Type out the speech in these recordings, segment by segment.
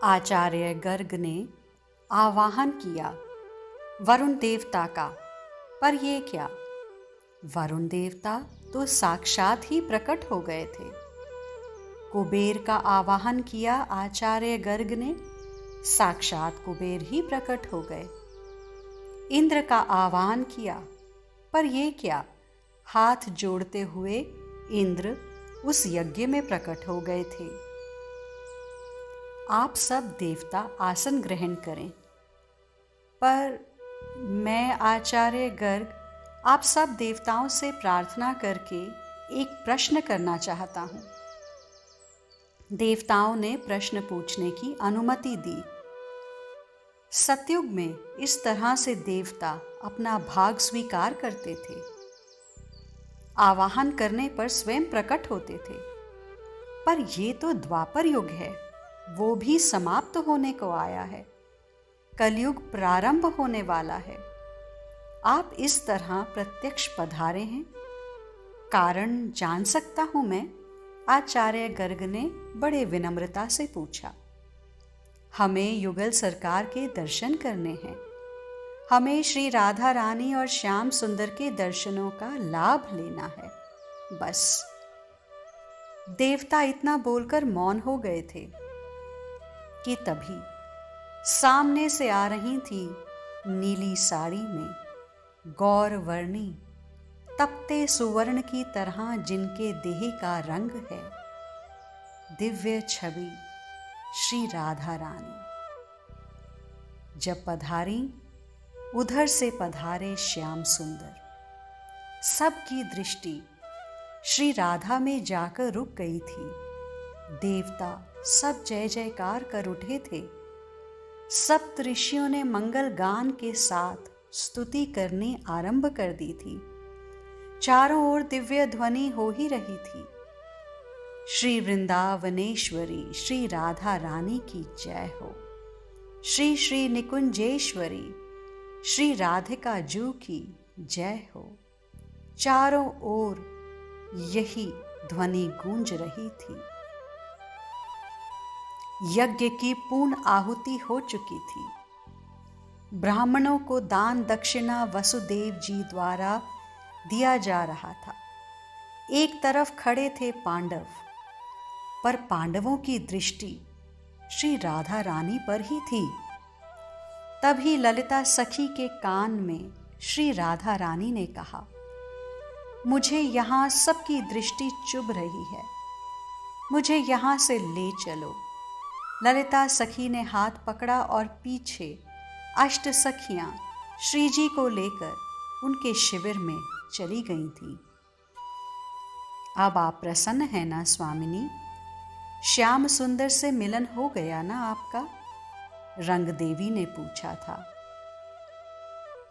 आचार्य गर्ग ने आवाहन किया वरुण देवता का, पर ये क्या, वरुण देवता तो साक्षात ही प्रकट हो गए थे। कुबेर का आवाहन किया आचार्य गर्ग ने, साक्षात कुबेर ही प्रकट हो गए। इंद्र का आह्वान किया, पर ये क्या, हाथ जोड़ते हुए इंद्र उस यज्ञ में प्रकट हो गए थे। आप सब देवता आसन ग्रहण करें। पर मैं आचार्य गर्ग आप सब देवताओं से प्रार्थना करके एक प्रश्न करना चाहता हूँ। देवताओं ने प्रश्न पूछने की अनुमति दी। सतयुग में इस तरह से देवता अपना भाग स्वीकार करते थे। आवाहन करने पर स्वयं प्रकट होते थे। पर ये तो द्वापर युग है, वो भी समाप्त होने को आया है। कलयुग प्रारंभ होने वाला है। आप इस तरह प्रत्यक्ष पधारे हैं, कारण जान सकता हूं मैं? आचार्य गर्ग ने बड़े विनम्रता से पूछा। हमें युगल सरकार के दर्शन करने हैं। हमें श्री राधा रानी और श्याम सुंदर के दर्शनों का लाभ लेना है, बस। देवता इतना बोलकर मौन हो गए थे कि तभी सामने से आ रही थी नीली साड़ी में गौर वर्णी, तपते सुवर्ण की तरह जिनके देह का रंग है, दिव्य छवि श्री राधा रानी। जब पधारी, उधर से पधारे श्याम सुंदर। सबकी दृष्टि श्री राधा में जाकर रुक गई थी। देवता सब जय जयकार कर उठे थे। सप्त ऋषियों ने मंगल गान के साथ स्तुति करनी आरंभ कर दी थी। चारों ओर दिव्य ध्वनि हो ही रही थी। श्री वृंदावनेश्वरी श्री राधा रानी की जय हो। श्री श्री निकुंजेश्वरी श्री राधिका जू की जय हो। चारों ओर यही ध्वनि गूंज रही थी। यज्ञ की पूर्ण आहुति हो चुकी थी। ब्राह्मणों को दान दक्षिणा वसुदेव जी द्वारा दिया जा रहा था। एक तरफ खड़े थे पांडव, पर पांडवों की दृष्टि श्री राधा रानी पर ही थी। तभी ललिता सखी के कान में श्री राधा रानी ने कहा, मुझे यहां सबकी दृष्टि चुभ रही है, मुझे यहां से ले चलो। ललिता सखी ने हाथ पकड़ा और पीछे अष्ट सखियां श्री जी को लेकर उनके शिविर में चली गई थी। अब आप प्रसन्न हैं ना स्वामिनी? श्याम सुंदर से मिलन हो गया ना आपका? रंग देवी ने पूछा था।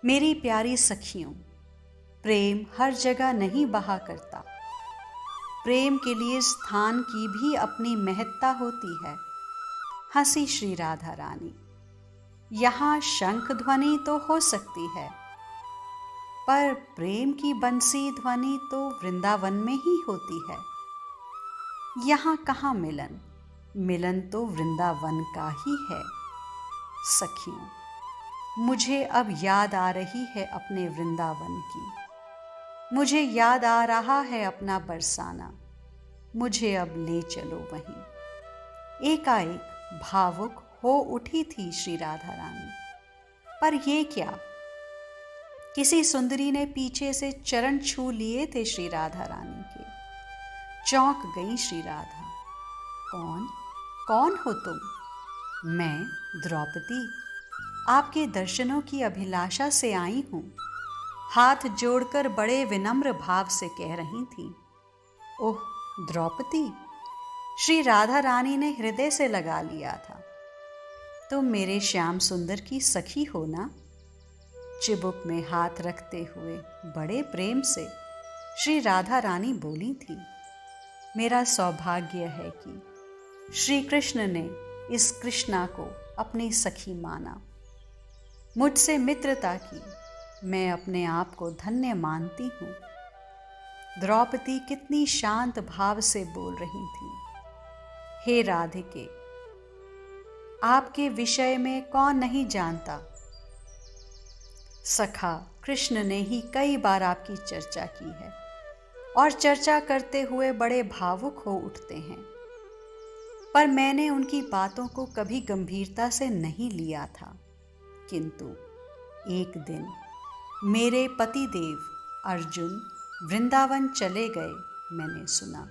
मेरी प्यारी सखियों, प्रेम हर जगह नहीं बहा करता। प्रेम के लिए स्थान की भी अपनी महत्ता होती है। हंसी श्री राधा रानी। यहां शंख ध्वनि तो हो सकती है, पर प्रेम की बंसी ध्वनि तो वृंदावन में ही होती है। यहां कहां मिलन? मिलन तो वृंदावन का ही है। सखियों, मुझे अब याद आ रही है अपने वृंदावन की। मुझे याद आ रहा है अपना बरसाना। मुझे अब ले चलो वहीं। एकाएक भावुक हो उठी थी श्री राधा रानी। पर ये क्या, किसी सुंदरी ने पीछे से चरण छू लिए थे श्री राधा रानी के। चौंक गई श्री राधा। कौन कौन हो तुम? मैं द्रौपदी, आपके दर्शनों की अभिलाषा से आई हूं। हाथ जोड़कर बड़े विनम्र भाव से कह रही थी। ओह द्रौपदी, श्री राधा रानी ने हृदय से लगा लिया था। तुम मेरे श्याम सुंदर की सखी हो ना? चिबुक में हाथ रखते हुए बड़े प्रेम से श्री राधा रानी बोली थी। मेरा सौभाग्य है कि श्री कृष्ण ने इस कृष्णा को अपनी सखी माना। मुझसे मित्रता की मैं अपने आप को धन्य मानती हूँ। द्रौपदी कितनी शांत भाव से बोल रही थी। हे राधिके, आपके विषय में कौन नहीं जानता। सखा कृष्ण ने ही कई बार आपकी चर्चा की है और चर्चा करते हुए बड़े भावुक हो उठते हैं, पर मैंने उनकी बातों को कभी गंभीरता से नहीं लिया था। किंतु एक दिन मेरे पतिदेव अर्जुन वृंदावन चले गए, मैंने सुना।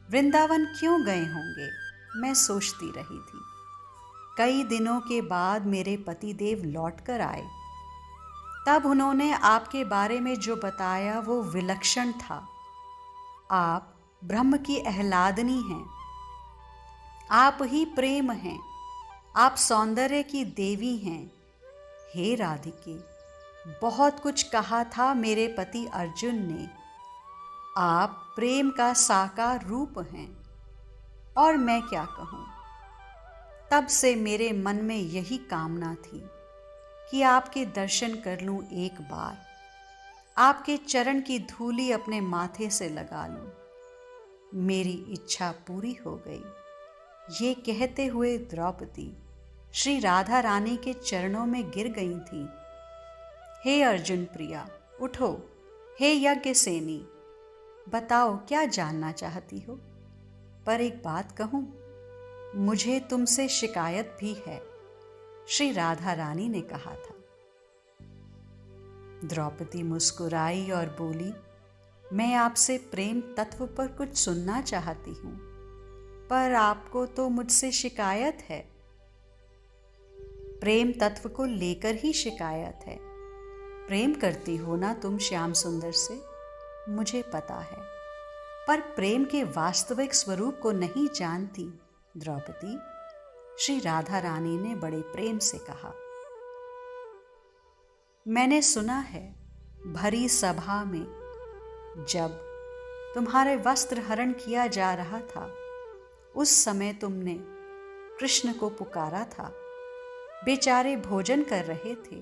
वृंदावन क्यों गए होंगे, मैं सोचती रही थी। कई दिनों के बाद मेरे पतिदेव लौट कर आए। तब उन्होंने आपके बारे में जो बताया वो विलक्षण था। आप ब्रह्म की आह्लादनी हैं, आप ही प्रेम हैं, आप सौंदर्य की देवी हैं। हे राधिके, बहुत कुछ कहा था मेरे पति अर्जुन ने। आप प्रेम का साकार रूप हैं, और मैं क्या कहूँ। तब से मेरे मन में यही कामना थी कि आपके दर्शन कर लूँ एक बार, आपके चरण की धूली अपने माथे से लगा लूँ। मेरी इच्छा पूरी हो गई। ये कहते हुए द्रौपदी श्री राधा रानी के चरणों में गिर गई थी। हे अर्जुन प्रिया, उठो। हे यज्ञ सेनी, बताओ क्या जानना चाहती हो। पर एक बात कहूँ, मुझे तुमसे शिकायत भी है, श्री राधा रानी ने कहा था। द्रौपदी मुस्कुराई और बोली, मैं आपसे प्रेम तत्व पर कुछ सुनना चाहती हूँ, पर आपको तो मुझसे शिकायत है। प्रेम तत्व को लेकर ही शिकायत है। प्रेम करती हो ना तुम श्याम सुंदर से, मुझे पता है, पर प्रेम के वास्तविक स्वरूप को नहीं जानती द्रौपदी, श्री राधा रानी ने बड़े प्रेम से कहा। मैंने सुना है भरी सभा में जब तुम्हारे वस्त्र हरण किया जा रहा था, उस समय तुमने कृष्ण को पुकारा था। बेचारे भोजन कर रहे थे,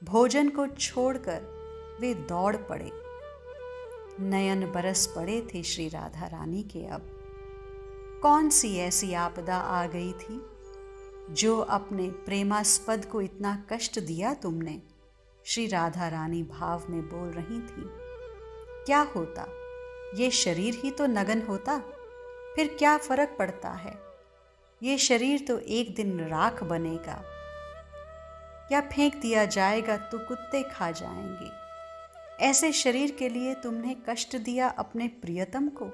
भोजन को छोड़कर वे दौड़ पड़े। नयन बरस पड़े थे श्री राधा रानी के। अब कौन सी ऐसी आपदा आ गई थी जो अपने प्रेमास्पद को इतना कष्ट दिया तुमने, श्री राधा रानी भाव में बोल रही थी। क्या होता, ये शरीर ही तो नगन होता, फिर क्या फर्क पड़ता है। ये शरीर तो एक दिन राख बनेगा, या फेंक दिया जाएगा तो कुत्ते खा जाएंगे। ऐसे शरीर के लिए तुमने कष्ट दिया अपने प्रियतम को,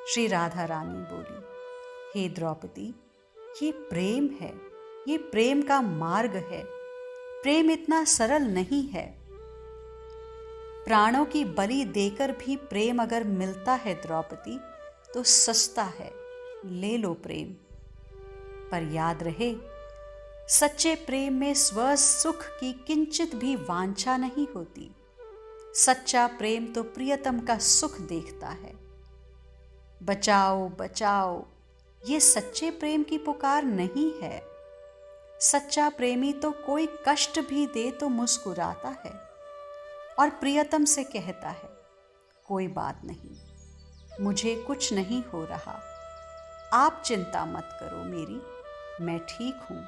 श्री राधा रानी बोली। हे द्रौपदी, ये प्रेम है, ये प्रेम का मार्ग है। प्रेम इतना सरल नहीं है। प्राणों की बलि देकर भी प्रेम अगर मिलता है द्रौपदी, तो सस्ता है, ले लो प्रेम। पर याद रहे, सच्चे प्रेम में स्व सुख की किंचित भी वांछा नहीं होती। सच्चा प्रेम तो प्रियतम का सुख देखता है। बचाओ बचाओ, ये सच्चे प्रेम की पुकार नहीं है। सच्चा प्रेमी तो कोई कष्ट भी दे तो मुस्कुराता है और प्रियतम से कहता है, कोई बात नहीं, मुझे कुछ नहीं हो रहा, आप चिंता मत करो मेरी, मैं ठीक हूं।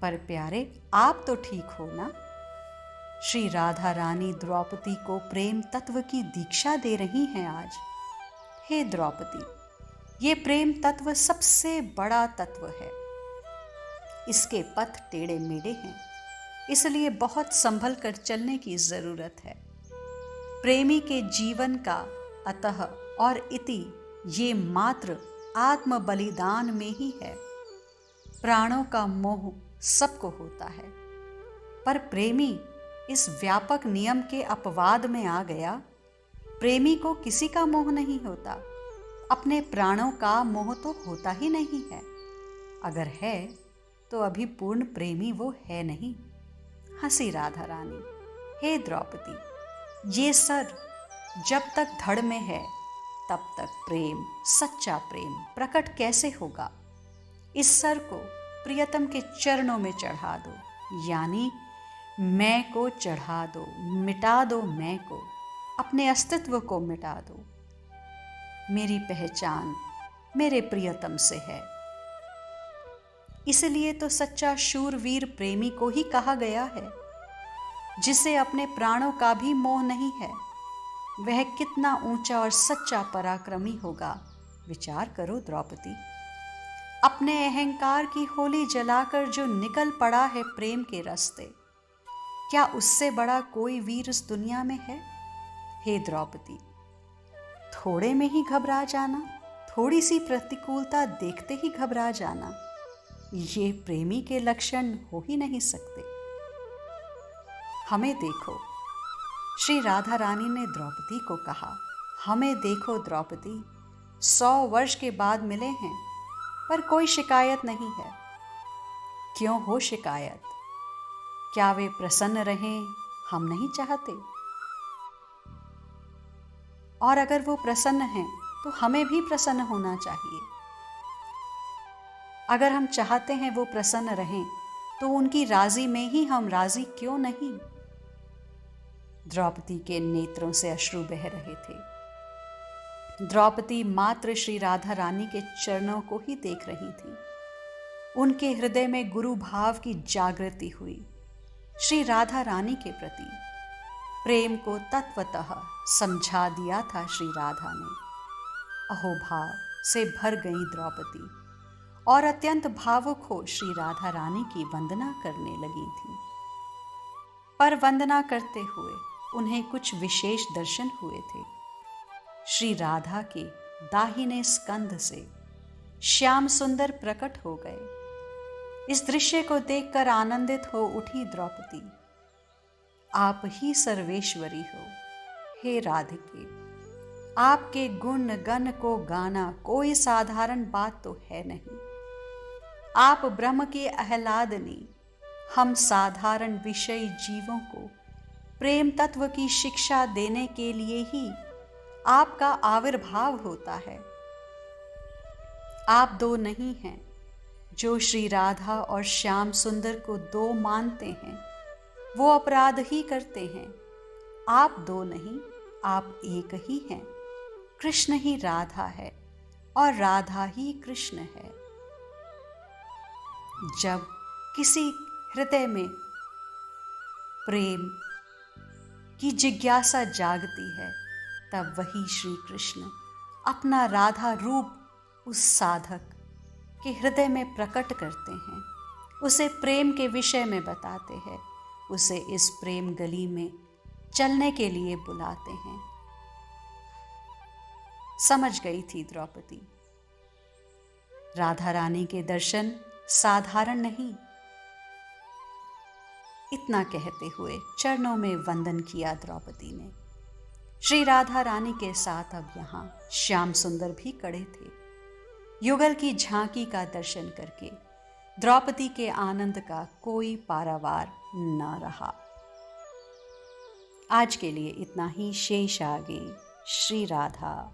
पर प्यारे, आप तो ठीक हो ना। श्री राधा रानी द्रौपदी को प्रेम तत्व की दीक्षा दे रही हैं आज। हे द्रौपदी, ये प्रेम तत्व सबसे बड़ा तत्व है। इसके पथ टेढ़े मेढ़े हैं, इसलिए बहुत संभल कर चलने की जरूरत है। प्रेमी के जीवन का अतः और इति ये मात्र आत्म बलिदान में ही है। प्राणों का मोह सबको होता है, पर प्रेमी इस व्यापक नियम के अपवाद में आ गया। प्रेमी को किसी का मोह नहीं होता, अपने प्राणों का मोह तो होता ही नहीं है। अगर है तो अभी पूर्ण प्रेमी वो है नहीं। हंसी राधा रानी। हे द्रौपदी, ये सर जब तक धड़ में है तब तक प्रेम, सच्चा प्रेम प्रकट कैसे होगा। इस सर को प्रियतम के चरणों में चढ़ा दो, यानी मैं को चढ़ा दो, मिटा दो मैं को, अपने अस्तित्व को मिटा दो। मेरी पहचान मेरे प्रियतम से है। इसलिए तो सच्चा शूरवीर प्रेमी को ही कहा गया है। जिसे अपने प्राणों का भी मोह नहीं है, वह कितना ऊंचा और सच्चा पराक्रमी होगा, विचार करो द्रौपदी। अपने अहंकार की होली जलाकर जो निकल पड़ा है प्रेम के रास्ते, क्या उससे बड़ा कोई वीर इस दुनिया में है? हे द्रौपदी, थोड़े में ही घबरा जाना, थोड़ी सी प्रतिकूलता देखते ही घबरा जाना, ये प्रेमी के लक्षण हो ही नहीं सकते। हमें देखो, श्री राधा रानी ने द्रौपदी को कहा, हमें देखो द्रौपदी, 100 वर्ष के बाद मिले हैं, पर कोई शिकायत नहीं है। क्यों हो शिकायत? क्या वे प्रसन्न रहें हम नहीं चाहते? और अगर वो प्रसन्न हैं तो हमें भी प्रसन्न होना चाहिए। अगर हम चाहते हैं वो प्रसन्न रहें तो उनकी राजी में ही हम राजी क्यों नहीं? द्रौपदी के नेत्रों से अश्रु बह रहे थे। द्रौपदी मात्र श्री राधा रानी के चरणों को ही देख रही थी। उनके हृदय में गुरु भाव की जागृति हुई। श्री राधा रानी के प्रति प्रेम को तत्वतः समझा दिया था श्री राधा ने। अहोभाव से भर गई द्रौपदी और अत्यंत भावुक हो श्री राधा रानी की वंदना करने लगी थी। पर वंदना करते हुए उन्हें कुछ विशेष दर्शन हुए थे। श्री राधा के दाहिने स्कंध से श्याम सुंदर प्रकट हो गए। इस दृश्य को देखकर आनंदित हो उठी द्रौपदी। आप ही सर्वेश्वरी हो, हे राधिके। आपके गुण गण को गाना कोई साधारण बात तो है नहीं। आप ब्रह्म के आह्लादनी, हम साधारण विषयी जीवों को प्रेम तत्व की शिक्षा देने के लिए ही आपका आविर्भाव होता है। आप दो नहीं हैं। जो श्री राधा और श्याम सुंदर को दो मानते हैं वो अपराध ही करते हैं। आप दो नहीं, आप एक ही हैं। कृष्ण ही राधा है और राधा ही कृष्ण है। जब किसी हृदय में प्रेम की जिज्ञासा जागती है तब वही श्री कृष्ण अपना राधा रूप उस साधक के हृदय में प्रकट करते हैं, उसे प्रेम के विषय में बताते हैं, उसे इस प्रेम गली में चलने के लिए बुलाते हैं। समझ गई थी द्रौपदी। राधा रानी के दर्शन साधारण नहीं। इतना कहते हुए चरणों में वंदन किया द्रौपदी ने। श्री राधा रानी के साथ अब यहाँ श्याम सुंदर भी खड़े थे। युगल की झांकी का दर्शन करके द्रौपदी के आनंद का कोई पारावार न रहा। आज के लिए इतना ही। शेष आगे। श्री राधा।